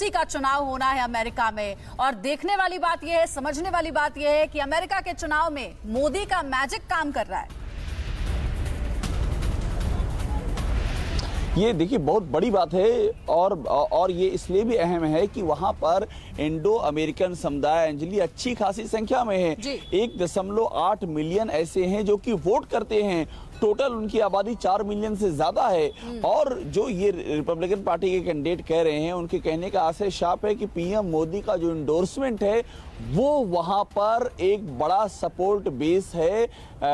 Presidency का चुनाव होना है अमेरिका में। और देखने वाली बात यह है, समझने वाली बात यह है कि अमेरिका के चुनाव में मोदी का मैजिक काम कर रहा है। ये देखिए बहुत बड़ी बात है और ये इसलिए भी अहम है कि वहां पर इंडो अमेरिकन समुदाय अंजलि अच्छी खासी संख्या में है। 1.8 मिलियन ऐसे हैं जो कि वोट करते हैं। टोटल उनकी आबादी 4 मिलियन से ज्यादा है। और जो ये रिपब्लिकन पार्टी के कैंडिडेट कह रहे हैं, उनके कहने का आशय साफ है कि पीएम मोदी का जो इंडोर्समेंट है वो वहां पर एक बड़ा सपोर्ट बेस है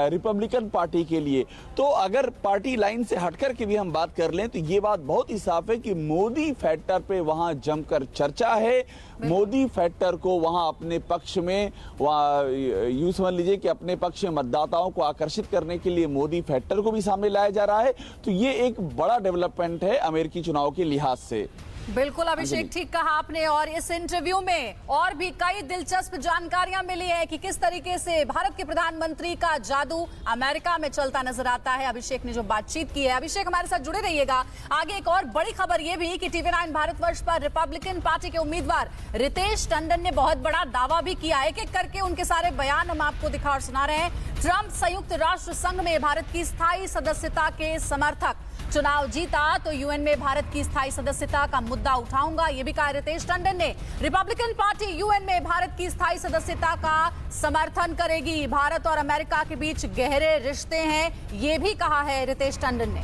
रिपब्लिकन पार्टी के लिए। तो अगर पार्टी लाइन से हटकर के भी हम बात कर लें तो ये बात बहुत ही साफ है कि मोदी फैक्टर पे वहां जमकर चर्चा है। मोदी फैक्टर को वहां अपने पक्ष में यूं समझ लीजिए कि अपने पक्ष में मतदाताओं को आकर्षित करने के लिए मोदी फैक्टर को भी सामने लाया जा रहा है। तो ये एक बड़ा डेवलपमेंट है अमेरिकी चुनाव के लिहाज से। बिल्कुल अभिषेक, ठीक कहा आपने। और इस इंटरव्यू में और भी कई दिलचस्प जानकारियां मिली है कि किस तरीके से भारत के प्रधानमंत्री का जादू अमेरिका में चलता नजर आता है। अभिषेक ने जो बातचीत की है, अभिषेक हमारे साथ जुड़े रहिएगा। आगे एक और बड़ी खबर यह भी कि TV9 भारतवर्ष पर रिपब्लिकन पार्टी के उम्मीदवार रितेश टंडन ने बहुत बड़ा दावा भी किया है। एक एक करके उनके सारे बयान हम आपको दिखा और सुना रहे हैं। ट्रंप संयुक्त राष्ट्र संघ में भारत की स्थायी सदस्यता के समर्थक, चुनाव जीता तो यूएन में भारत की स्थायी सदस्यता का मुद्दा उठाऊंगा, यह भी कहा रितेश टंडन ने। रिपब्लिकन पार्टी यूएन में भारत की स्थायी सदस्यता का समर्थन करेगी। भारत और अमेरिका के बीच गहरे रिश्ते हैं, यह भी कहा है रितेश टंडन ने।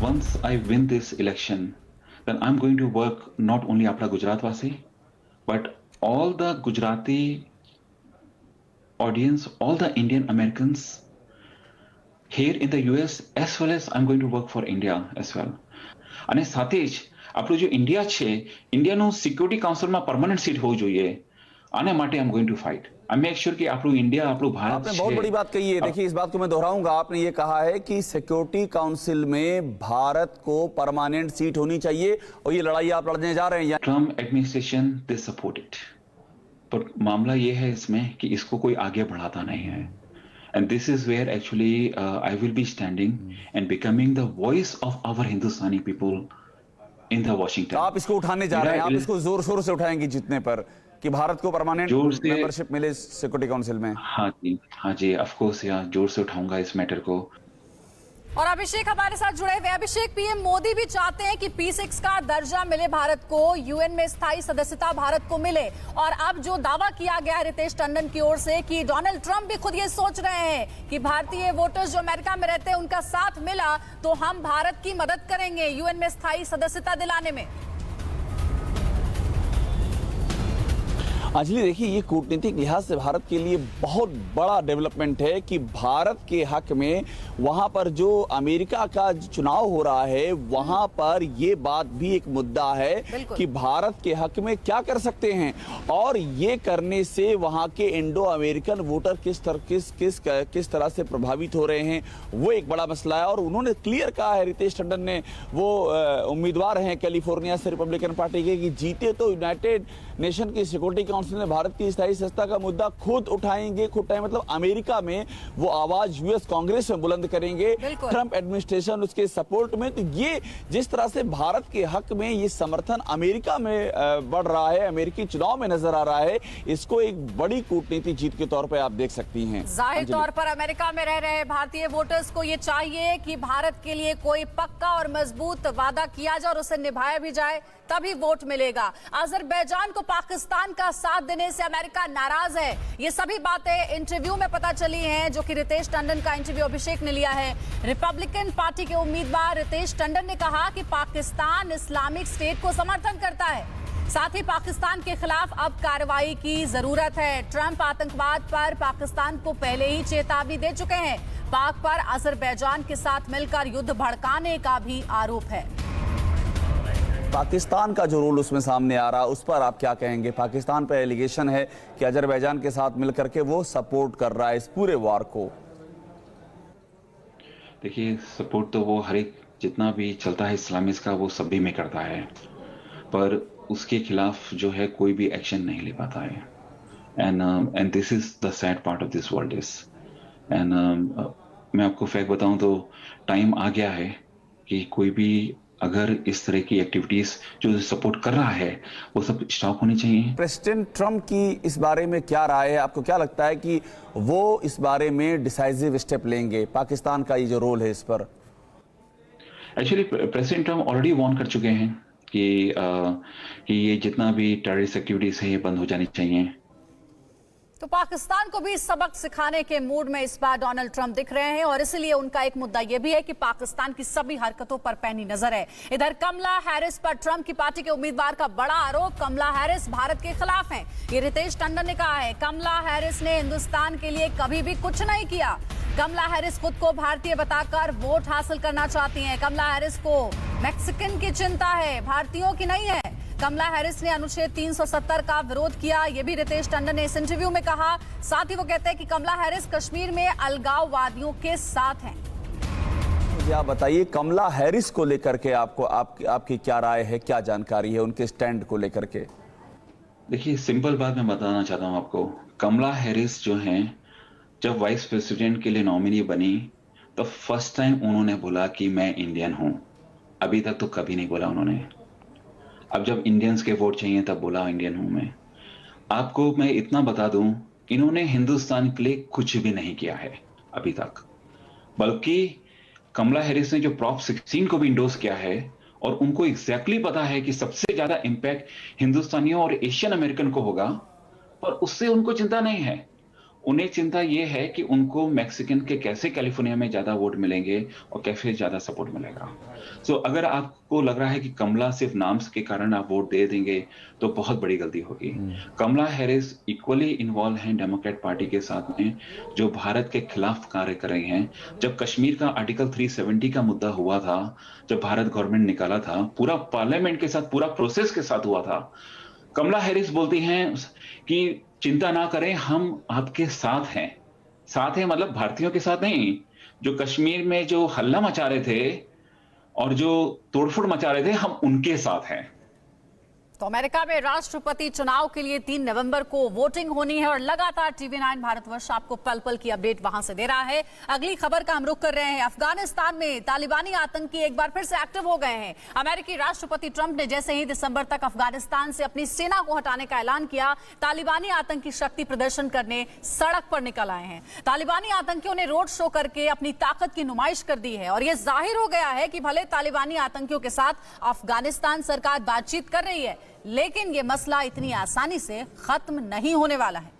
Once I win this election, then I'm going to work not only apna Gujarat wasi, but all the Gujarati audience, all the Indian Americans here in the US, as well as I'm going to work for India as well. અને સાથે જ આપણું જો India છે, ઇન્ડિયાનું security કાઉન્સિલમાં permanent seat હોવી જોઈએ, આને માટે I'm going to fight. I make sure कि આપણું ઇન્ડિયા, આપણું ભારત आपने बहुत बड़ी बात कही है। देखिए इस बात को मैं दोहराऊंगा। आपने ये कहा है कि सिक्योरिटी काउंसिल में भारत को परमानेंट सीट होनी चाहिए और ये लड़ाई आप लड़ने जा रहे हैं। Trump administration they support it, पर मामला ये है इसमें कि इसको कोई आगे बढ़ाता नहीं है। And this is where actually I will be standing and becoming the voice of our Hindustani people in the Washington. आप इसको उठाने जा रहे हैं, आप इसको जोर शोर से उठाएंगे जितने पर कि भारत को परमानेंट मेंबरशिप मिले सिक्योरिटी काउंसिल में। हाँ जी, ऑफ कोर्स यार, जोर से उठाऊंगा इस मैटर को। और अभिषेक हमारे साथ जुड़े हुए। अभिषेक, पीएम मोदी भी चाहते हैं कि P6 का दर्जा मिले भारत को, यूएन में स्थायी सदस्यता भारत को मिले। और अब जो दावा किया गया रितेश टंडन की ओर से कि डोनाल्ड ट्रंप भी खुद ये सोच रहे हैं कि भारतीय वोटर्स जो अमेरिका में रहते हैं उनका साथ मिला तो हम भारत की मदद करेंगे यूएन में स्थायी सदस्यता दिलाने में। अंजलि देखिए, ये कूटनीतिक लिहाज से भारत के लिए बहुत बड़ा डेवलपमेंट है कि भारत के हक में वहां पर जो अमेरिका का चुनाव हो रहा है वहां पर ये बात भी एक मुद्दा है कि भारत के हक में क्या कर सकते हैं। और ये करने से वहां के इंडो अमेरिकन वोटर किस तरह से प्रभावित हो रहे हैं वो एक बड़ा मसला है। और उन्होंने क्लियर कहा है, रितेश टंडन ने, वो उम्मीदवार हैं कैलिफोर्निया से रिपब्लिकन पार्टी के, कि जीते तो यूनाइटेड नेशन की सिक्योरिटी काउंसिल में भारत की स्थायी सत्ता का मुद्दा खुद उठाएंगे। मतलब अमेरिका में वो आवाज यूएस कांग्रेस में बुलंद करेंगे ट्रंप एडमिनिस्ट्रेशन उसके सपोर्ट में। तो ये जिस तरह से भारत के हक में ये समर्थन अमेरिका में बढ़ रहा है, अमेरिकी चुनाव में नजर आ रहा है, इसको एक बड़ी कूटनीतिक जीत के तौर पर आप देख सकती हैं। जाहिर तौर पर अमेरिका में रह रहे भारतीय वोटर्स को ये चाहिए कि भारत के लिए कोई पक्का और मजबूत वादा किया जाए और उसे निभाया भी जाए, तभी वोट मिलेगा। अजरबैजान को पाकिस्तान का साथ देने से अमेरिका नाराज है, ये सभी बातें इंटरव्यू में पता चली हैं, जो कि रितेश टंडन का इंटरव्यू अभिषेक ने लिया है। रिपब्लिकन पार्टी के उम्मीदवार रितेश टंडन ने कहा कि पाकिस्तान इस्लामिक स्टेट को समर्थन करता है, साथ ही पाकिस्तान के खिलाफ अब कार्रवाई की जरूरत है। ट्रंप आतंकवाद पर पाकिस्तान को पहले ही चेतावनी दे चुके हैं। पाक पर अजरबैजान के साथ मिलकर युद्ध भड़काने का भी आरोप है। पाकिस्तान का जो रोल उसमें सामने आ रहा है उस पर आप क्या कहेंगे? पाकिस्तान पर एलिगेशन है कि अजरबैजान के साथ मिलकर के वो सपोर्ट कर रहा है इस पूरे वार को। देखिए, सपोर्ट तो वो हर एक जितना भी चलता है इस्लामिस्ट का वो सभी में करता है, पर उसके खिलाफ जो है कोई भी एक्शन नहीं ले पाता है। And this is the sad part of this world is. And मैं आपको फैक्ट बताऊं तो टाइम आ गया है कि कोई भी अगर इस तरह की एक्टिविटीज जो सपोर्ट कर रहा है वो सब स्टॉप होनी चाहिए। प्रेसिडेंट ट्रंप की इस बारे में क्या राय है? आपको क्या लगता है कि वो इस बारे में डिसाइसिव स्टेप लेंगे? पाकिस्तान का ये जो रोल है इस पर। Actually president Trump already warn कर चुके हैं कि ये जितना भी टेररिस्ट एक्टिविटीज है ये बंद हो जानी चाहिए। तो पाकिस्तान को भी सबक सिखाने के मूड में इस बार डोनाल्ड ट्रंप दिख रहे हैं और इसलिए उनका एक मुद्दा यह भी है कि पाकिस्तान की सभी हरकतों पर पैनी नजर है। इधर कमला हैरिस पर ट्रंप की पार्टी के उम्मीदवार का बड़ा आरोप, कमला हैरिस भारत के खिलाफ हैं। ये रितेश टंडन ने कहा है। कमला हैरिस ने हिंदुस्तान के लिए कभी भी कुछ नहीं किया। कमला हैरिस खुद को भारतीय बताकर वोट हासिल करना चाहती हैं। कमला हैरिस को मैक्सिकन की चिंता है, भारतीयों की नहीं है। कमला हैरिस ने अनुच्छेद 370 का विरोध किया, यह भी रितेश टंडन ने इस इंटरव्यू में कहा। साथ ही वो कहते हैं कि कमला हैरिस कश्मीर में अलगाववादियों के साथ हैं। मुझे आप बताइए, कमला हैरिस को लेकर के आपकी क्या राय है, क्या जानकारी है उनके स्टैंड को लेकर के? देखिए, सिंपल बात मैं बताना चाहता हूं आपको। कमला हैरिस जो हैं, जब वाइस प्रेसिडेंट के लिए नॉमिनी बनी तो फर्स्ट टाइम उन्होंने बोला कि मैं इंडियन हूं। अभी तक तो कभी नहीं बोला उन्होंने। अब जब इंडियंस के वोट चाहिए तब बोला इंडियन हूं मैं। आपको मैं इतना बता दूं, इन्होंने हिंदुस्तान के लिए कुछ भी नहीं किया है अभी तक, बल्कि कमला हैरिस ने जो प्रॉप 16 को भी इंडोर्स किया है और उनको एग्जैक्टली पता है कि सबसे ज्यादा इंपैक्ट हिंदुस्तानियों और एशियन अमेरिकन को होगा, पर उससे उनको चिंता नहीं है। उन्हें चिंता यह है कि उनको मैक्सिकन के कैसे कैलिफोर्निया में ज्यादा वोट मिलेंगे और कैसे ज्यादा सपोर्ट मिलेगा। सो अगर आपको लग रहा है कि कमला सिर्फ नाम के कारण आप वोट दे देंगे तो बहुत बड़ी गलती होगी। कमला हैरिस इक्वली इन्वॉल्व हैं डेमोक्रेट पार्टी के साथ में, जो भारत के खिलाफ कार्य कर रहे हैं। जब कश्मीर का आर्टिकल 370 का मुद्दा हुआ था, जब भारत गवर्नमेंट निकाला था, पूरा पार्लियामेंट के साथ, पूरा प्रोसेस के साथ हुआ था। कमला हैरिस बोलती हैं कि चिंता ना करें, हम आपके साथ हैं। साथ हैं मतलब भारतीयों के साथ नहीं, जो कश्मीर में जो हल्ला मचा रहे थे और जो तोड़फोड़ मचा रहे थे, हम उनके साथ हैं। तो अमेरिका में राष्ट्रपति चुनाव के लिए 3 नवंबर को वोटिंग होनी है और लगातार TV9 भारतवर्ष आपको पल पल की अपडेट वहां से दे रहा है। अगली खबर का हम रुख कर रहे हैं। अफगानिस्तान में तालिबानी आतंकी एक बार फिर से एक्टिव हो गए हैं। अमेरिकी राष्ट्रपति ट्रंप ने जैसे ही दिसंबर तक अफगानिस्तान से अपनी सेना को हटाने का ऐलान किया, तालिबानी आतंकी शक्ति प्रदर्शन करने सड़क पर निकल आए हैं। तालिबानी आतंकियों ने रोड शो करके अपनी ताकत की नुमाइश कर दी है और यह जाहिर हो गया है कि भले तालिबानी आतंकियों के साथ अफगानिस्तान सरकार बातचीत कर रही है, लेकिन ये मसला इतनी आसानी से खत्म नहीं होने वाला है।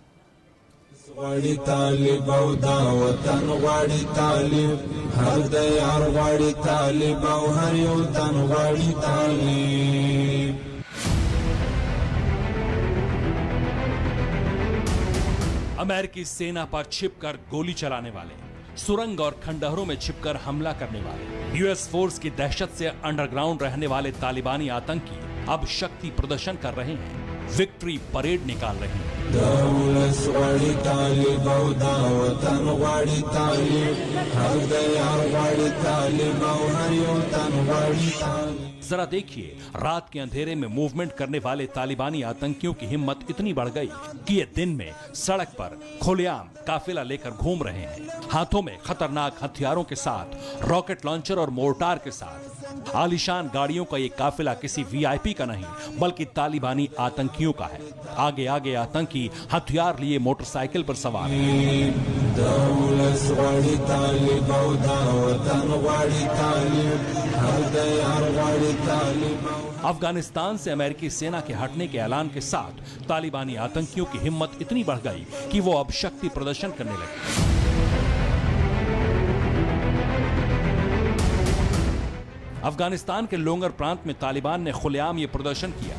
अमेरिकी सेना पर छिपकर गोली चलाने वाले, सुरंग और खंडहरों में छिपकर हमला करने वाले, यूएस फोर्स की दहशत से अंडरग्राउंड रहने वाले तालिबानी आतंकी अब शक्ति प्रदर्शन कर रहे हैं, विक्ट्री परेड निकाल रहे हैं। जरा देखिए, रात के अंधेरे में मूवमेंट करने वाले तालिबानी आतंकियों की हिम्मत इतनी बढ़ गई कि ये दिन में सड़क पर खुलेआम काफिला लेकर घूम रहे हैं, हाथों में खतरनाक हथियारों के साथ, रॉकेट लॉन्चर और मोर्टार के साथ। आलीशान गाड़ियों का ये काफिला किसी वीआईपी का नहीं, बल्कि तालिबानी आतंकियों का है। आगे आगे आतंकी हथियार लिए मोटरसाइकिल पर सवार हैं। अफगानिस्तान से अमेरिकी सेना के हटने के ऐलान के साथ तालिबानी आतंकियों की हिम्मत इतनी बढ़ गई कि वो अब शक्ति प्रदर्शन करने लगे। अफगानिस्तान के लोंगर प्रांत में तालिबान ने खुलेआम ये प्रदर्शन किया।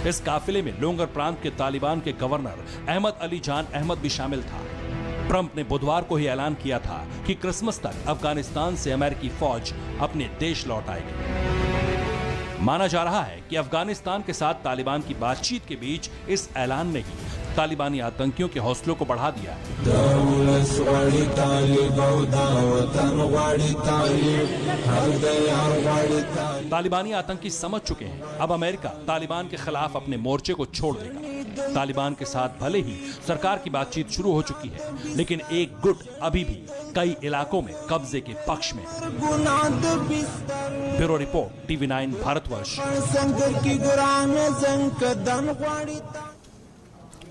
इस काफिले में लोंगर प्रांत के तालिबान के गवर्नर अहमद अली जान अहमद भी शामिल था। ट्रंप ने बुधवार को ही ऐलान किया था कि क्रिसमस तक अफगानिस्तान से अमेरिकी फौज अपने देश लौट आएगी। माना जा रहा है कि अफगानिस्तान के साथ तालिबान की बातचीत के बीच इस ऐलान ने ही तालिबानी आतंकियों के हौसलों को बढ़ा दिया है। तालिबानी आतंकी समझ चुके हैं, अब अमेरिका तालिबान के खिलाफ अपने मोर्चे को छोड़ देगा। तालिबान के साथ भले ही सरकार की बातचीत शुरू हो चुकी है, लेकिन एक गुट अभी भी कई इलाकों में कब्जे के पक्ष में है। Bureau report TV9 Bharatvarsh.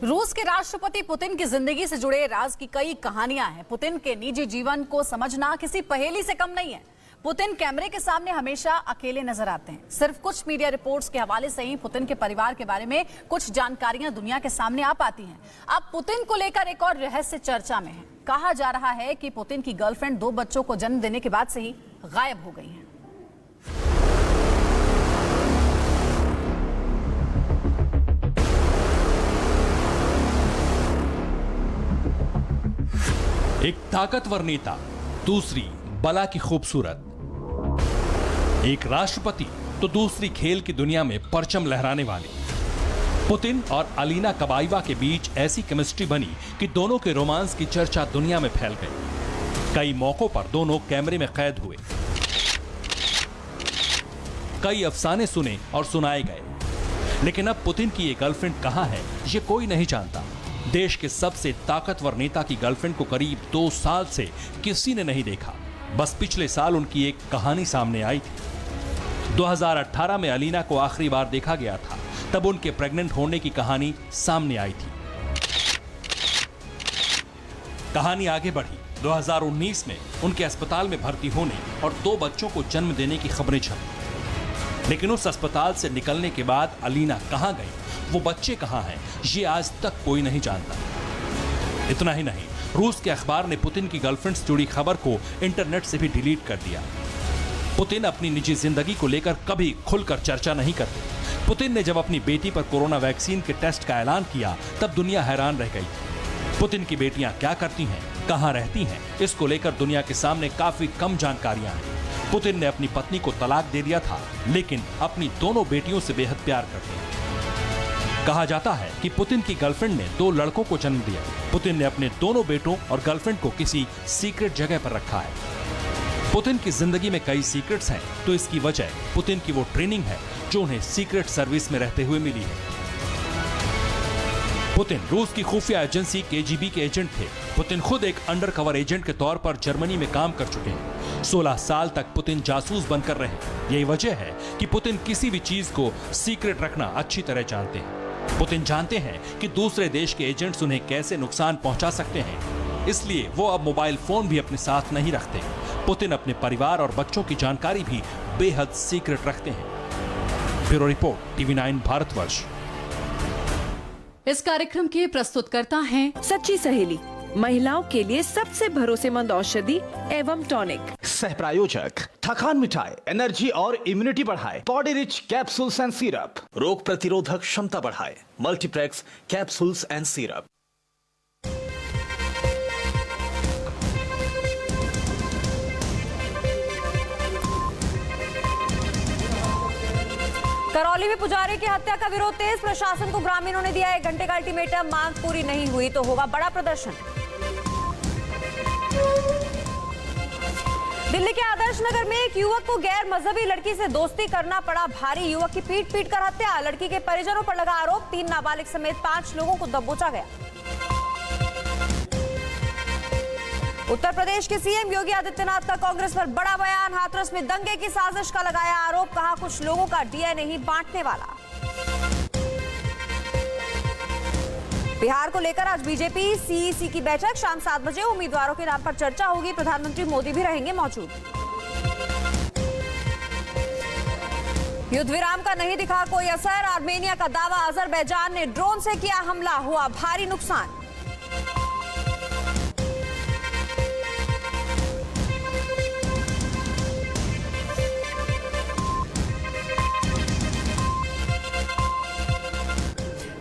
रूस के राष्ट्रपति पुतिन की जिंदगी से जुड़े राज की कई कहानियां हैं। पुतिन के निजी जीवन को समझना किसी पहेली से कम नहीं है। पुतिन कैमरे के सामने हमेशा अकेले नजर आते हैं। सिर्फ कुछ मीडिया रिपोर्ट्स के हवाले से ही पुतिन के परिवार के बारे में कुछ जानकारियां दुनिया के सामने आ पाती हैं। अब पुतिन को लेकर एक और रहस्य चर्चा में है। कहा जा रहा है कि पुतिन की गर्लफ्रेंड 2 बच्चों को जन्म देने के बाद से ही गायब हो गई है। एक ताकतवर नेता, दूसरी बला की खूबसूरत। एक राष्ट्रपति तो दूसरी खेल की दुनिया में परचम लहराने वाली। पुतिन और अलीना कबाइवा के बीच ऐसी केमिस्ट्री बनी कि दोनों के रोमांस की चर्चा दुनिया में फैल गई। कई मौकों पर दोनों कैमरे में कैद हुए। कई अफसाने सुने और सुनाए गए। लेकिन अब पुतिन की ये गर्लफ्रेंड कहां है, ये कोई नहीं जानता। देश के सबसे ताकतवर नेता की गर्लफ्रेंड को करीब 2 साल से किसी ने नहीं देखा। बस पिछले साल उनकी एक कहानी सामने आई थी। 2018 में अलीना को आखिरी बार देखा गया था। तब उनके प्रेग्नेंट होने की कहानी सामने आई थी। कहानी आगे बढ़ी। 2019 में उनके अस्पताल में भर्ती होने और 2 बच्चों को जन्म देने की खबरें छपी। लेकिन उस अस्पताल से निकलने के बाद अलीना कहां गई, वो बच्चे कहां हैं, ये आज तक कोई नहीं जानता। इतना ही नहीं, रूस के अखबार ने पुतिन की गर्लफ्रेंड से जुड़ी खबर को इंटरनेट से भी डिलीट कर दिया। पुतिन अपनी निजी जिंदगी को लेकर कभी खुलकर चर्चा नहीं करते। पुतिन ने जब अपनी बेटी पर कोरोना वैक्सीन के टेस्ट का ऐलान किया, तब दुनिया हैरान रह गई। पुतिन की बेटियां क्या करती हैं, कहां रहती हैं, इसको लेकर दुनिया के सामने काफी कम जानकारियां हैं। पुतिन ने अपनी पत्नी को तलाक दे दिया था, लेकिन अपनी दोनों बेटियों से बेहद प्यार करते हैं। कहा जाता है कि पुतिन की गर्लफ्रेंड ने 2 लड़कों को जन्म दिया। पुतिन ने अपने दोनों बेटों और गर्लफ्रेंड को किसी सीक्रेट जगह पर रखा है। पुतिन की जिंदगी में कई सीक्रेट्स हैं, तो इसकी वजह पुतिन की वो ट्रेनिंग है जो उन्हें सीक्रेट सर्विस में रहते हुए मिली है। पुतिन रूस की खुफिया एजेंसी KGB के एजेंट थे। पुतिन खुद एक अंडरकवर एजेंट के तौर पर जर्मनी में काम कर चुके हैं। 16 साल तक पुतिन जासूस बनकर रहे। यही वजह है कि पुतिन किसी भी चीज को सीक्रेट रखना अच्छी तरह जानते हैं। पुतिन जानते हैं कि दूसरे देश के एजेंट्स उन्हें कैसे नुकसान पहुंचा सकते हैं, इसलिए वो अब मोबाइल फोन भी अपने साथ नहीं रखते। पुतिन अपने परिवार और बच्चों की जानकारी भी बेहद सीक्रेट रखते हैं। Bureau report TV9 Bharatvarsh. इस कार्यक्रम के प्रस्तुतकर्ता हैं सच्ची सहेली, महिलाओं के लिए सबसे भरोसेमंद औषधि एवं टॉनिक। सह प्रायोजक थकान मिटाए, एनर्जी और इम्यूनिटी बढ़ाए, body rich capsules and syrup, रोग प्रतिरोधक क्षमता बढ़ाए, multiplex capsules and syrup. Karauli में पुजारी की हत्या का विरोध तेज। प्रशासन को ग्रामीणों ने दिया 1 घंटे का अल्टीमेटम। मांग पूरी नहीं हुई तो होगा बड़ा प्रदर्शन। दिल्ली के आदर्श नगर में एक युवक को गैर मजहबी लड़की से दोस्ती करना पड़ा भारी। युवक की पीट कर हत्या। लड़की के परिजनों पर लगा आरोप। 3 नाबालिग समेत 5 लोगों को दबोचा गया। उत्तर प्रदेश के सीएम योगी आदित्यनाथ का कांग्रेस पर बड़ा बयान। हाथरस में दंगे की साजिश का लगाया आरोप। कहा कुछ लोगों का डीएनए ही बांटने वाला। बिहार को लेकर आज बीजेपी सीईसी की बैठक। शाम 7 बजे उम्मीदवारों के नाम पर चर्चा होगी। प्रधानमंत्री मोदी भी रहेंगे मौजूद। युद्ध विराम का नहीं दिखा कोई असर। आर्मेनिया का दावा। अजरबैजान ने ड्रोन से किया हमला, हुआ भारी नुकसान।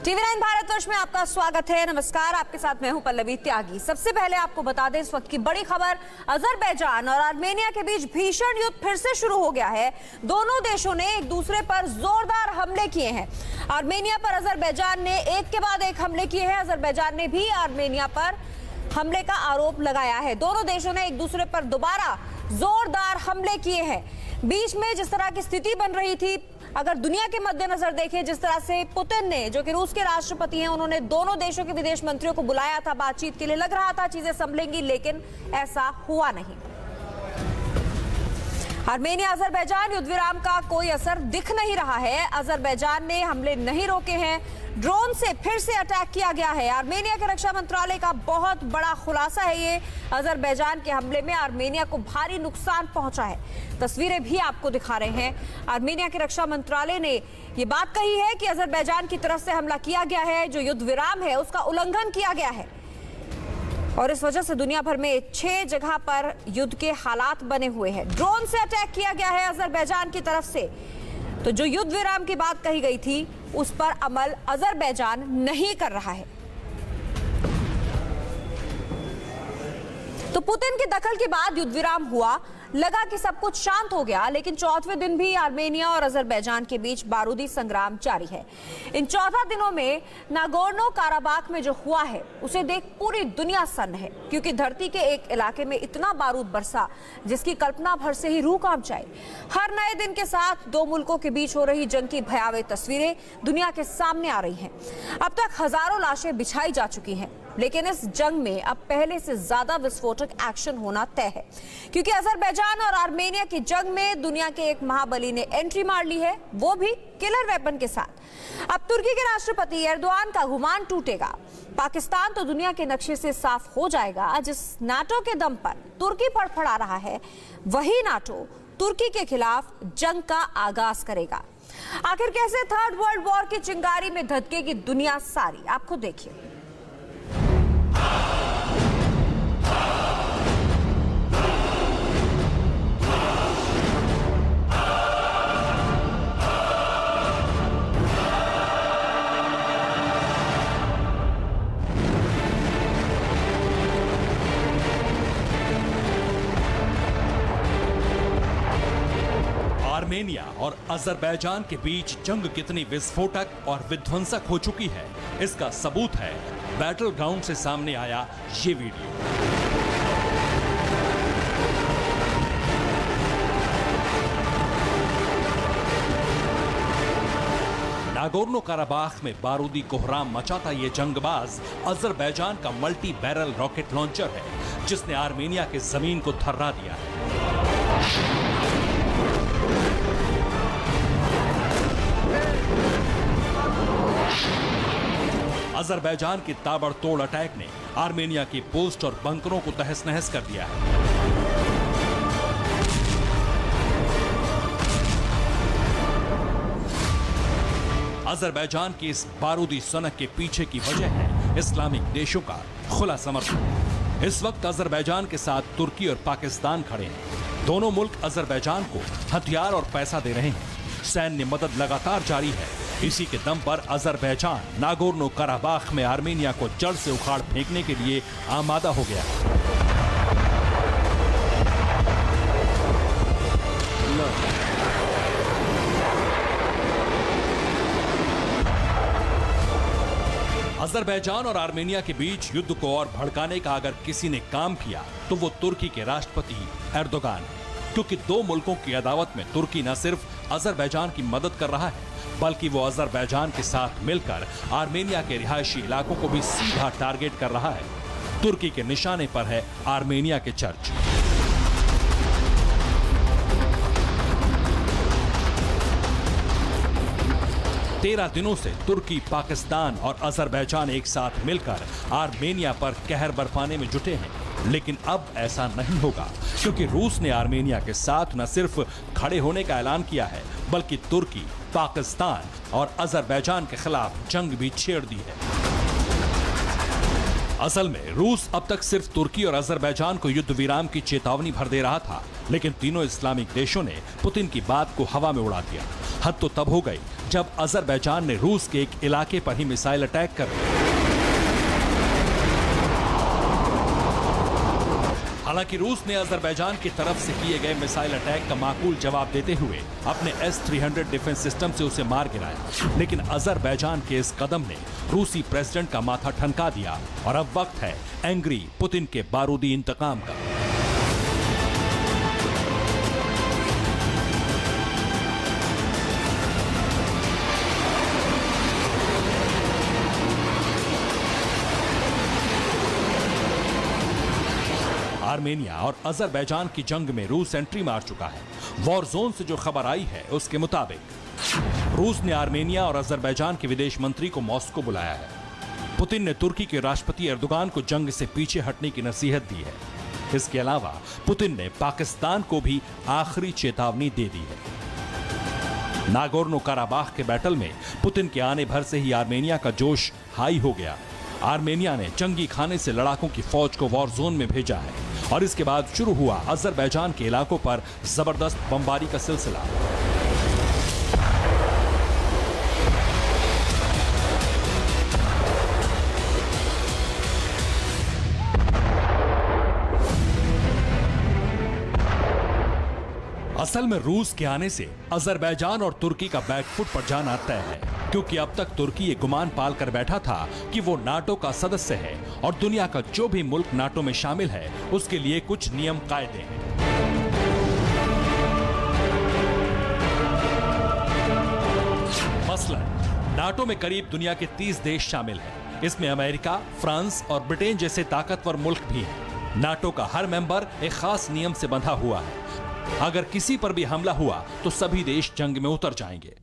TV9 भारतवर्ष में आपका स्वागत है। नमस्कार, आपके साथ मैं हूं पल्लवी त्यागी। सबसे पहले आपको बता दें इस वक्त की बड़ी खबर। अजरबैजान और आर्मेनिया के बीच भीषण युद्ध फिर से शुरू हो गया है। दोनों देशों ने एक दूसरे पर जोरदार हमले किए हैं। आर्मेनिया पर अजरबैजान ने एक के बाद एक हमले किए हैं। अजरबैजान ने भी आर्मेनिया पर हमले का आरोप लगाया है। दोनों देशों ने एक दूसरे पर दोबारा जोरदार हमले किए हैं। बीच में जिस तरह की स्थिति बन रही थी, अगर दुनिया के मद्देनजर देखें, जिस तरह से पुतिन ने, जो कि रूस के राष्ट्रपति हैं, उन्होंने दोनों देशों के विदेश मंत्रियों को बुलाया था बातचीत के लिए, लग रहा था चीजें संभलेंगी, लेकिन ऐसा हुआ नहीं। आर्मेनिया अजरबैजान युद्ध विराम का कोई असर दिख नहीं रहा है। अजरबैजान ने हमले नहीं रोके हैं, ड्रोन से फिर से अटैक किया गया है। आर्मेनिया के रक्षा मंत्रालय का बहुत बड़ा खुलासा है ये। अजरबैजान के हमले में आर्मेनिया को भारी नुकसान पहुंचा है। तस्वीरें भी आपको दिखा रहे हैं। आर्मेनिया के रक्षा मंत्रालय ने ये बात कही है कि अजरबैजान की तरफ से हमला किया गया है, जो युद्ध विराम है उसका उल्लंघन किया गया है और इस वजह से दुनिया भर में 6 जगह पर युद्ध के हालात बने हुए हैं। ड्रोन से अटैक किया गया है अजरबैजान की तरफ से। तो जो युद्ध विराम की बात कही गई थी उस पर अमल अजरबैजान नहीं कर रहा है। तो पुतिन के दखल के बाद युद्ध विराम हुआ, लगा कि सब कुछ शांत हो गया, लेकिन 4वें दिन भी आर्मेनिया और अजरबैजान के बीच बारूदी संग्राम जारी है। इन 14 दिनों में नागोर्नो काराबाख में जो हुआ है उसे देख पूरी दुनिया सन्न है, क्योंकि धरती के एक इलाके में इतना बारूद बरसा जिसकी कल्पना भर से ही रूह कांप जाए। हर नए दिन के साथ दो मुल्कों के बीच हो रही जंग की भयावह तस्वीरें दुनिया के सामने आ रही हैं। अब तक हजारों लाशें बिछाई जा चुकी हैं, लेकिन इस जंग में अब पहले से ज्यादा विस्फोटक एक्शन होना तय है, क्योंकि अजरबैजान और आर्मेनिया की जंग में दुनिया के एक महाबली ने एंट्री मार ली है, वो भी किलर वेपन के साथ। अब तुर्की के राष्ट्रपति एर्दोआन का गुमान टूटेगा। पाकिस्तान तो दुनिया के नक्शे से साफ हो जाएगा। जिस नाटो के दम पर तुर्की फड़फड़ा रहा है, वही नाटो तुर्की के खिलाफ जंग का आगाज करेगा। आखिर कैसे थर्ड वर्ल्ड वॉर की चिंगारी में धधकेगी दुनिया सारी, आप खुद देखिए। आर्मेनिया और अजरबैजान के बीच जंग कितनी विस्फोटक और विध्वंसक हो चुकी है, इसका सबूत है बैटल ग्राउंड से सामने आया ये वीडियो। नागोर्नो काराबाख में बारूदी कोहराम मचाता ये जंगबाज अजरबैजान का मल्टी बैरल रॉकेट लॉन्चर है, जिसने आर्मेनिया के जमीन को थर्रा दिया है। अजरबैजान के ताबड़तोड़ अटैक ने आर्मेनिया की पोस्ट और बंकरों को तहस नहस कर दिया है। अजरबैजान की इस बारूदी सनक के पीछे की वजह है इस्लामिक देशों का खुला समर्थन। इस वक्त अजरबैजान के साथ तुर्की और पाकिस्तान खड़े हैं। दोनों मुल्क अजरबैजान को हथियार और पैसा दे रहे हैं। सैन्य मदद लगातार जारी है। इसी के दम पर अजरबैजान नागोर्नो काराबाख में आर्मेनिया को जड़ से उखाड़ फेंकने के लिए आमादा हो गया है। अजरबैजान और आर्मेनिया के बीच युद्ध को और भड़काने का अगर किसी ने काम किया तो वो तुर्की के राष्ट्रपति एर्दोगान है, क्योंकि दो मुल्कों की अदावत में तुर्की न सिर्फ अजरबैजान की मदद कर रहा है, बल्कि वो अजरबैजान के साथ मिलकर आर्मेनिया के रिहायशी इलाकों को भी सीधा टारगेट कर रहा है। तुर्की के निशाने पर है आर्मेनिया के चर्च। तेरह दिनों से तुर्की, पाकिस्तान और अजरबैजान एक साथ मिलकर आर्मेनिया पर कहर बरपाने में जुटे हैं, लेकिन अब ऐसा नहीं होगा, क्योंकि रूस ने आर्मेनिया के साथ न सिर्फ खड़े होने का ऐलान किया है, बल्कि तुर्की, पाकिस्तान और अजरबैजान के खिलाफ जंग भी छेड़ दी है। असल में रूस अब तक सिर्फ तुर्की और अजरबैजान को युद्ध विराम की चेतावनी भर दे रहा था, लेकिन तीनों इस्लामिक देशों ने पुतिन की बात को हवा में उड़ा दिया। हद तो तब हो गई जब अजरबैजान ने रूस के एक इलाके पर ही मिसाइल अटैक कर दिया। हालांकि रूस ने अजरबैजान की तरफ से किए गए मिसाइल अटैक का माकूल जवाब देते हुए अपने S-300 डिफेंस सिस्टम से उसे मार गिराया, लेकिन अजरबैजान के इस कदम ने रूसी प्रेसिडेंट का माथा ठनका दिया और अब वक्त है एंग्री पुतिन के बारूदी इंतकाम का। आर्मेनिया और अजरबैजान की जंग में रूस एंट्री मार चुका है। वॉर जोन से जो खबर आई है उसके मुताबिक रूस ने आर्मेनिया और अजरबैजान के विदेश मंत्री को मॉस्को बुलाया है। पुतिन ने तुर्की के राष्ट्रपति एर्दोगान को जंग से पीछे हटने की नसीहत दी है। इसके अलावा पुतिन ने पाकिस्तान को भी आखिरी चेतावनी दे दी है। नागोर्नो काराबाख के बैटल में पुतिन के आने भर से ही आर्मेनिया का जोश हाई हो गया। आर्मेनिया ने जंगी खाने से लड़ाकों की फौज को वॉर जोन में भेजा है और इसके बाद शुरू हुआ अजरबैजान के इलाकों पर जबरदस्त बमबारी का सिलसिला। असल में रूस के आने से अजरबैजान और तुर्की का बैकफुट पर जाना तय है, क्योंकि अब तक तुर्की ये गुमान पाल कर बैठा था कि वो नाटो का सदस्य है और दुनिया का जो भी मुल्क नाटो में शामिल है उसके लिए कुछ नियम कायदे हैं। मसलन नाटो में करीब दुनिया के 30 देश शामिल हैं। इसमें अमेरिका, फ्रांस और ब्रिटेन जैसे ताकतवर मुल्क भी हैं। नाटो का हर मेंबर एक खास नियम से बंधा हुआ है। अगर किसी पर भी हमला हुआ तो सभी देश जंग में उतर जाएंगे।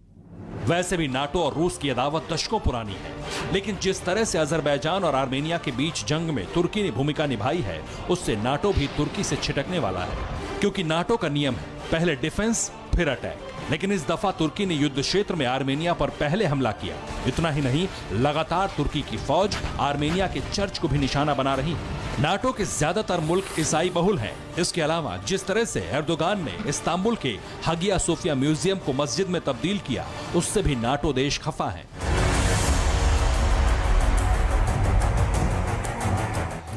वैसे भी नाटो और रूस की अदावत दशकों पुरानी है, लेकिन जिस तरह से अजरबैजान और आर्मेनिया के बीच जंग में तुर्की ने भूमिका निभाई है, उससे नाटो भी तुर्की से छिटकने वाला है, क्योंकि नाटो का नियम है पहले डिफेंस फिर अटैक। लेकिन इस दफा तुर्की ने युद्ध क्षेत्र में आर्मेनिया पर पहले हमला किया। इतना ही नहीं, लगातार तुर्की की फौज आर्मेनिया के चर्च को भी निशाना बना रही है। नाटो के ज्यादातर मुल्क ईसाई बहुल हैं। इसके अलावा जिस तरह से एर्दोगान ने इस्तांबुल के हागिया सोफिया म्यूजियम को मस्जिद में तब्दील किया, उससे भी नाटो देश खफा है।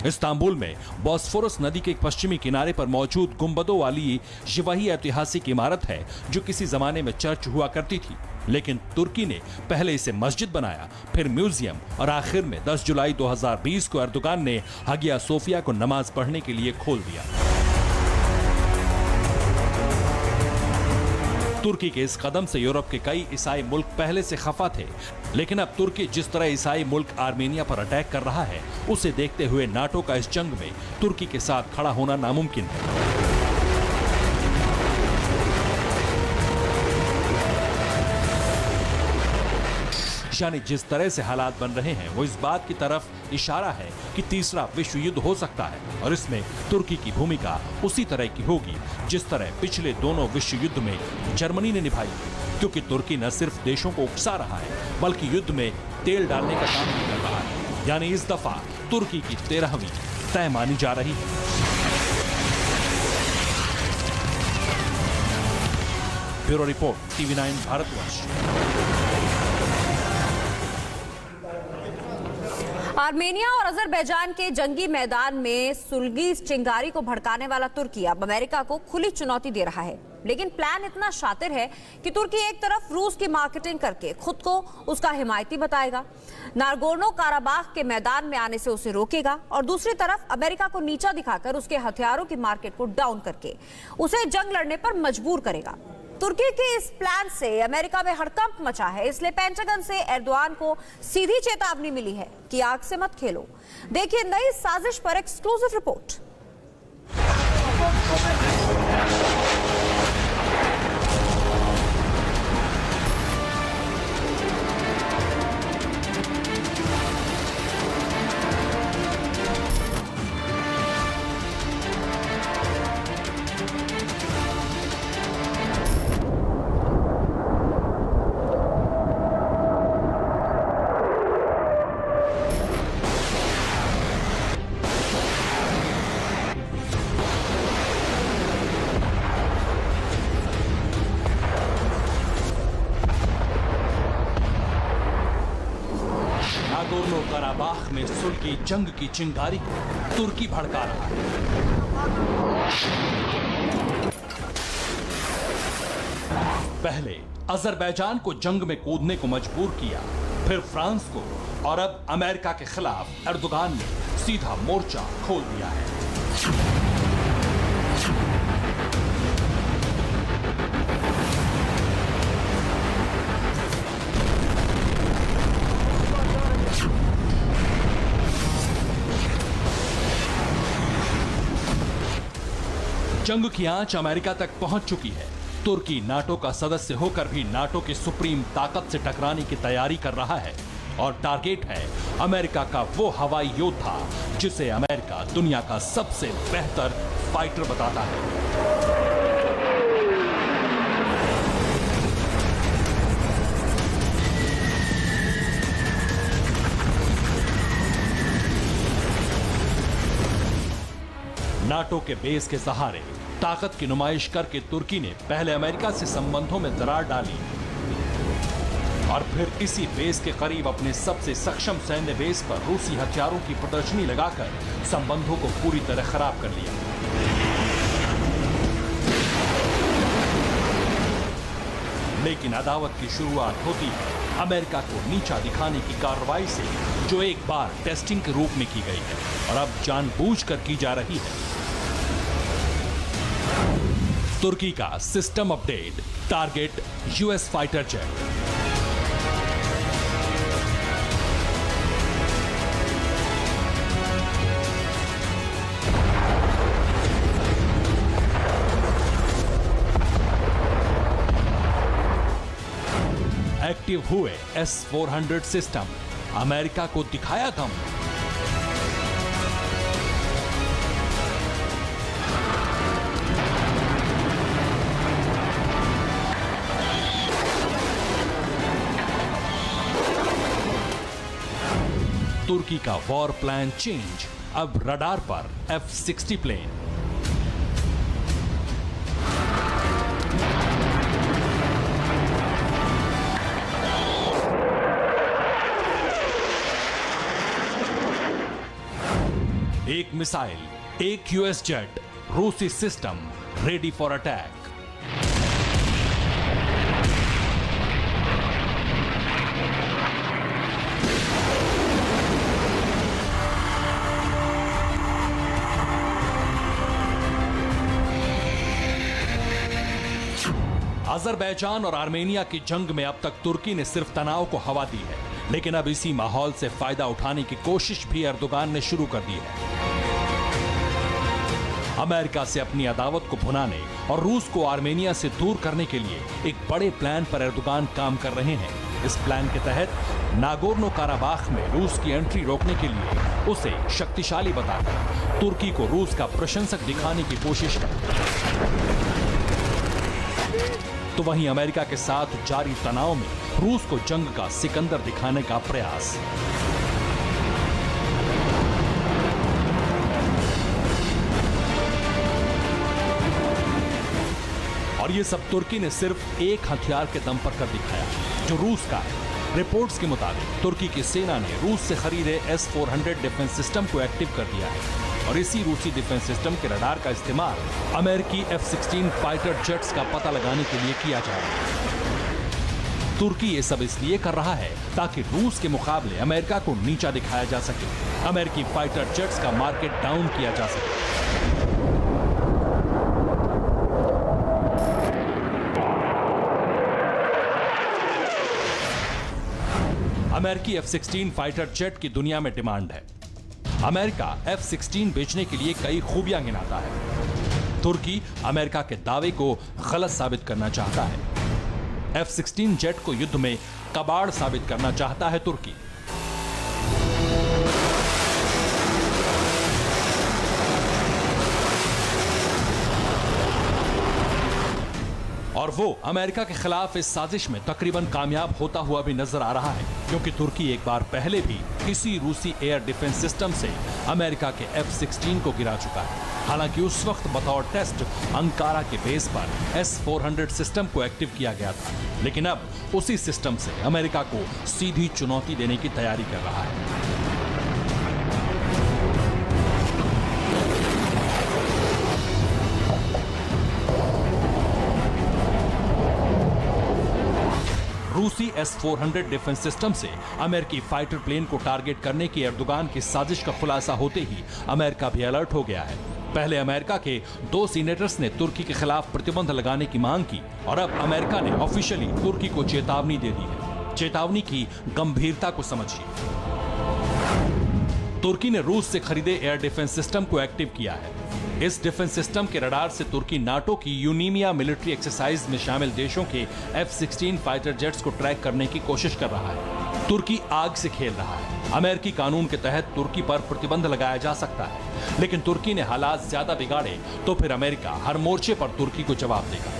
इस्तांबुल में बॉस्फोरस नदी के पश्चिमी किनारे पर मौजूद गुंबदों वाली ये वही ऐतिहासिक इमारत है जो किसी जमाने में चर्च हुआ करती थी, लेकिन तुर्की ने पहले इसे मस्जिद बनाया, फिर म्यूजियम और आखिर में 10 जुलाई 2020 को एर्दोगान ने हागिया सोफिया को नमाज पढ़ने के लिए खोल दिया। तुर्की के इस कदम से यूरोप के कई ईसाई मुल्क पहले से खफा थे, लेकिन अब तुर्की जिस तरह ईसाई मुल्क आर्मेनिया पर अटैक कर रहा है, उसे देखते हुए नाटो का इस जंग में तुर्की के साथ खड़ा होना नामुमकिन है। यानी जिस तरह से हालात बन रहे हैं वो इस बात की तरफ इशारा है कि तीसरा विश्व युद्ध हो सकता है, और इसमें तुर्की की भूमिका उसी तरह की होगी जिस तरह पिछले दोनों विश्व युद्ध में जर्मनी ने निभाई, क्योंकि तुर्की न सिर्फ देशों को उकसा रहा है बल्कि युद्ध में तेल डालने का काम भी कर रहा है। यानी इस दफा तुर्की की 13वीं तय मानी जा रही है। Bureau report, TV9 Bharatvarsh. Armenia और अजरबैजान के जंगी मैदान में सुलगी चिंगारी को भड़काने वाला तुर्की अब अमेरिका को खुली चुनौती दे रहा है। लेकिन प्लान इतना शातिर है कि तुर्की एक तरफ रूस की मार्केटिंग करके खुद को उसका हिमायती बताएगा, नागोर्नो काराबाख के मैदान में आने से उसे रोकेगा, और दूसरी तरफ अमेरिका को नीचा दिखाकर उसके हथियारों की मार्केट को डाउन करके उसे जंग लड़ने पर मजबूर करेगा। तुर्की के इस प्लान से अमेरिका में हड़कंप मचा है, इसलिए पेंटागन से एर्दोगान को सीधी चेतावनी मिली है कि आग से मत खेलो। देखिए नई साजिश पर एक्सक्लूसिव रिपोर्ट। नागोर्नो काराबाख में सुलगी जंग की चिंगारी को तुर्की भड़का रहा है। पहले अजरबैजान को जंग में कूदने को मजबूर किया, फिर फ्रांस को, और अब अमेरिका के खिलाफ एर्दोगान ने सीधा मोर्चा खोल दिया है। जंग की आंच अमेरिका तक पहुंच चुकी है। तुर्की नाटो का सदस्य होकर भी नाटो की सुप्रीम ताकत से टकराने की तैयारी कर रहा है और टारगेट है अमेरिका का वो हवाई योद्धा जिसे अमेरिका दुनिया का सबसे बेहतर फाइटर बताता है। नाटो के बेस के सहारे ताकत की नुमाइश करके तुर्की ने पहले अमेरिका से संबंधों में दरार डाली और फिर इसी बेस के करीब अपने सबसे सक्षम सैन्य बेस पर रूसी हथियारों की प्रदर्शनी लगाकर संबंधों को पूरी तरह खराब कर लिया। लेकिन अदावत की शुरुआत होती है अमेरिका को नीचा दिखाने की कार्रवाई से, जो एक बार टेस्टिंग के रूप में की गई है और अब जानबूझकर की जा रही है। तुर्की का system update, target US fighter jet. Active हुए S-400 सिस्टम, अमेरिका को दिखाया दम। तुर्की का वॉर प्लान चेंज, अब रडार पर F-60 प्लेन। एक मिसाइल, एक यूएस जेट, रूसी system ready for attack. Azerbaijan और आर्मेनिया की जंग में अब तक तुर्की ने सिर्फ तनाव को हवा दी है, लेकिन अब इसी माहौल से फायदा उठाने की कोशिश भी एर्दोगान ने शुरू कर दी है। अमेरिका से अपनी अदावत को भुनाने और रूस को आर्मेनिया से दूर करने के लिए एक बड़े प्लान पर एर्दोगान काम कर रहे हैं। इस प्लान के तहत नागोर्नो काराबाख में रूस की एंट्री रोकने के लिए उसे शक्तिशाली बताकर तुर्की को रूस का प्रशंसक दिखाने की कोशिश कर। तो वहीं अमेरिका के साथ जारी तनाव में रूस को जंग का सिकंदर दिखाने का प्रयास। और ये सब तुर्की ने सिर्फ एक हथियार के दम पर कर दिखाया, जो रूस का है। रिपोर्ट्स के मुताबिक तुर्की की सेना ने रूस से खरीदे S-400 डिफेंस सिस्टम को एक्टिव कर दिया है और इसी रूसी डिफेंस सिस्टम के रडार का इस्तेमाल अमेरिकी F-16 फाइटर जेट्स का पता लगाने के लिए किया जा रहा है। तुर्की ये सब इसलिए कर रहा है ताकि रूस के मुकाबले अमेरिका को नीचा दिखाया जा सके, अमेरिकी फाइटर जेट्स का मार्केट डाउन किया जा सके। अमेरिकी F-16 फाइटर जेट की दुनिया में डिमांड है। अमेरिका F-16 बेचने के लिए कई खूबियां गिनाता है। तुर्की अमेरिका के दावे को गलत साबित करना चाहता है। F-16 जेट को युद्ध में कबाड़ साबित करना चाहता है तुर्की। और वो अमेरिका के खिलाफ इस साजिश में तकरीबन कामयाब होता हुआ भी नजर आ रहा है, क्योंकि तुर्की एक बार पहले भी इसी रूसी एयर डिफेंस सिस्टम से अमेरिका के F-16 को गिरा चुका है। हालांकि उस वक्त बतौर टेस्ट अंकारा के बेस पर S-400 सिस्टम को एक्टिव किया गया था, लेकिन अब उसी सिस्टम से अमेरिका को सीधी चुनौती देने की तैयारी कर रहा है। रूसी S-400 डिफेंस सिस्टम से अमेरिकी फाइटर प्लेन को टारगेट करने की एर्दोगान की साजिश का खुलासा होते ही अमेरिका भी अलर्ट हो गया है। पहले अमेरिका के 2 सीनेटर्स ने तुर्की के खिलाफ प्रतिबंध लगाने की मांग की और अब अमेरिका ने ऑफिशियली तुर्की को चेतावनी दे दी है। चेतावनी की गंभीरता को समझिए। तुर्की ने रूस से खरीदे एयर डिफेंस सिस्टम को एक्टिव किया है। इस डिफेंस सिस्टम के रडार से तुर्की नाटो की यूनीमिया मिलिट्री एक्सरसाइज में शामिल देशों के F-16 फाइटर जेट्स को ट्रैक करने की कोशिश कर रहा है। तुर्की आग से खेल रहा है। अमेरिकी कानून के तहत तुर्की पर प्रतिबंध लगाया जा सकता है, लेकिन तुर्की ने हालात ज्यादा बिगाड़े तो फिर अमेरिका हर मोर्चे पर तुर्की को जवाब देगा।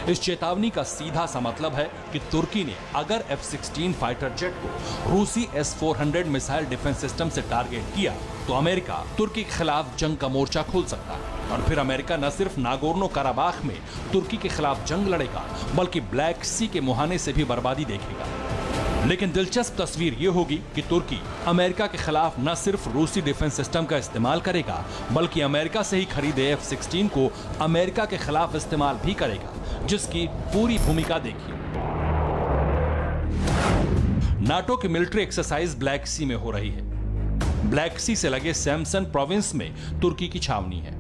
इस चेतावनी का सीधा सा मतलब है कि तुर्की ने अगर F-16 फाइटर जेट को रूसी S-400 मिसाइल डिफेंस सिस्टम से टारगेट किया तो अमेरिका तुर्की के खिलाफ जंग का मोर्चा खोल सकता है। और फिर अमेरिका न सिर्फ नागोर्नो काराबाख में तुर्की के खिलाफ जंग लड़ेगा, बल्कि ब्लैक सी के मुहाने से भी बर्बादी देखेगा। लेकिन दिलचस्प तस्वीर यह होगी कि तुर्की अमेरिका के खिलाफ न सिर्फ रूसी डिफेंस सिस्टम का इस्तेमाल करेगा, बल्कि अमेरिका से ही खरीदे F-16 को अमेरिका के खिलाफ इस्तेमाल भी करेगा, जिसकी पूरी भूमिका देखिए। नाटो की मिलिट्री एक्सरसाइज ब्लैक सी में हो रही है। ब्लैक सी से लगे सैमसन प्रोविंस में तुर्की की छावनी है।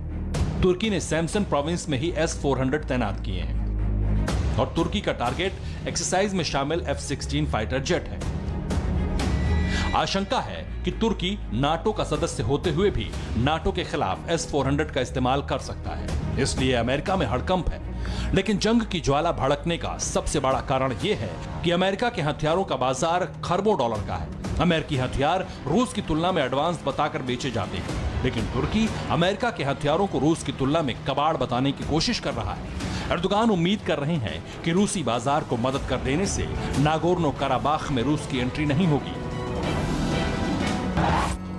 तुर्की ने सैमसन प्रोविंस में ही S-400 तैनात किए हैं और तुर्की का टारगेट एक्सरसाइज में शामिल F-16 फाइटर जेट है। आशंका है कि तुर्की नाटो का सदस्य होते हुए भी नाटो के खिलाफ S-400 का इस्तेमाल कर सकता है, इसलिए अमेरिका में हड़कंप है। लेकिन जंग की ज्वाला भड़कने का सबसे बड़ा कारण यह है कि अमेरिका के हथियारों का बाजार खरबों डॉलर का है। अमेरिकी हथियार रूस की तुलना में एडवांस बताकर बेचे जाते हैं, लेकिन तुर्की अमेरिका के हथियारों को रूस की तुलना में कबाड़ बताने की कोशिश कर रहा है। एर्दोगान उम्मीद कर रहे हैं कि रूसी बाजार को मदद कर देने से नागोर्नो काराबाख में रूस की एंट्री नहीं होगी।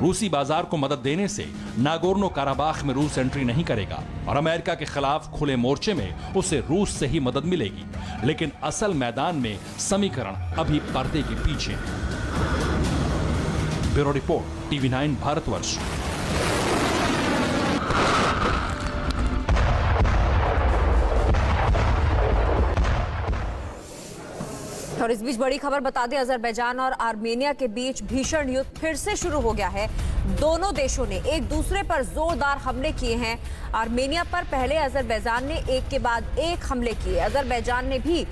रूसी बाजार को मदद देने से नागोर्नो काराबाख में रूस एंट्री नहीं करेगा और अमेरिका के खिलाफ खुले मोर्चे में उसे रूस से ही मदद मिलेगी। लेकिन असल मैदान में समीकरण अभी पर्दे के पीछे है। Bureau report, TV9 Bharatvarsh. और इस बीच बड़ी खबर बता दें, अजरबैजान और आर्मेनिया के बीच भीषण युद्ध फिर से शुरू हो गया है। दोनों देशों ने एक दूसरे पर जोरदार हमले किए हैं। आर्मेनिया पर पहले अजरबैजान ने एक के बाद एक हमले किए। अजरबैजान ने भी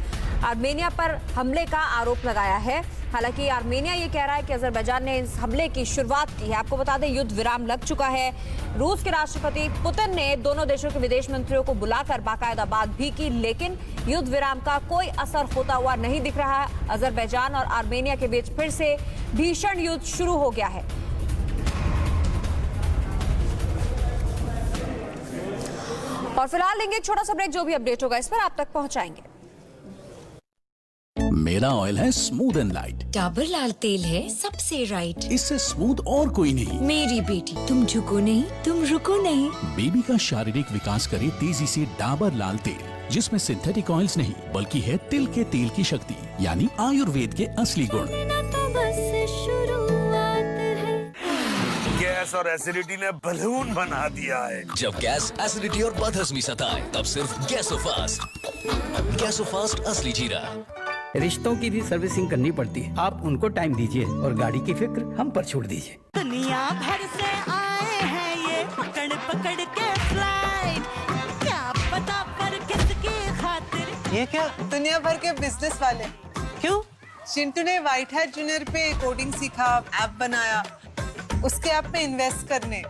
आर्मेनिया पर हमले का आरोप लगाया है। हालांकि आर्मेनिया ये कह रहा है कि अजरबैजान ने इस हमले की शुरुआत की है। आपको बता दें, युद्ध विराम लग चुका है। रूस के राष्ट्रपति पुतिन ने दोनों देशों के विदेश मंत्रियों को बुलाकर बाकायदा बात भी की, लेकिन युद्ध विराम का कोई असर होता हुआ नहीं दिख रहा है। अजरबैजान और आर्मेनिया के बीच फिर से भीषण युद्ध शुरू हो गया है। और फिलहाल लेंगे एक छोटा सा ब्रेक। जो भी अपडेट होगा इस पर आप तक पहुंचाएंगे। मेरा ऑयल है स्मूथ एंड लाइट। डाबर लाल तेल है सबसे राइट। इससे स्मूथ और कोई नहीं। मेरी बेटी, तुम झुको नहीं, तुम रुको नहीं। बेबी का शारीरिक विकास करे तेजी से डाबर लाल तेल, जिसमें सिंथेटिक ऑयल्स नहीं बल्कि है तिल के तेल की शक्ति, यानी आयुर्वेद के असली गुण। गैस और एसिडिटी ने बलून बना दिया है। जब गैस, एसिडिटी और बदहजमी सताए, तब सिर्फ गैसोफास्ट। गैसोफास्ट असली जीरा। रिश्तों की भी सर्विसिंग करनी पड़ती है, आप उनको टाइम दीजिए और गाड़ी की फिक्र हम पर छोड़ दीजिए। दुनिया भर से आए हैं ये पकड़ पकड़ के फ्लाइट, क्या पता पर किसकी खातिर। ये क्या? दुनिया भर के बिजनेस वाले। क्यों? चिंटू ने व्हाइट हैट जूनियर पे कोडिंग सीखा, ऐप बनाया, उसके ऐप में इन्वेस्ट करने।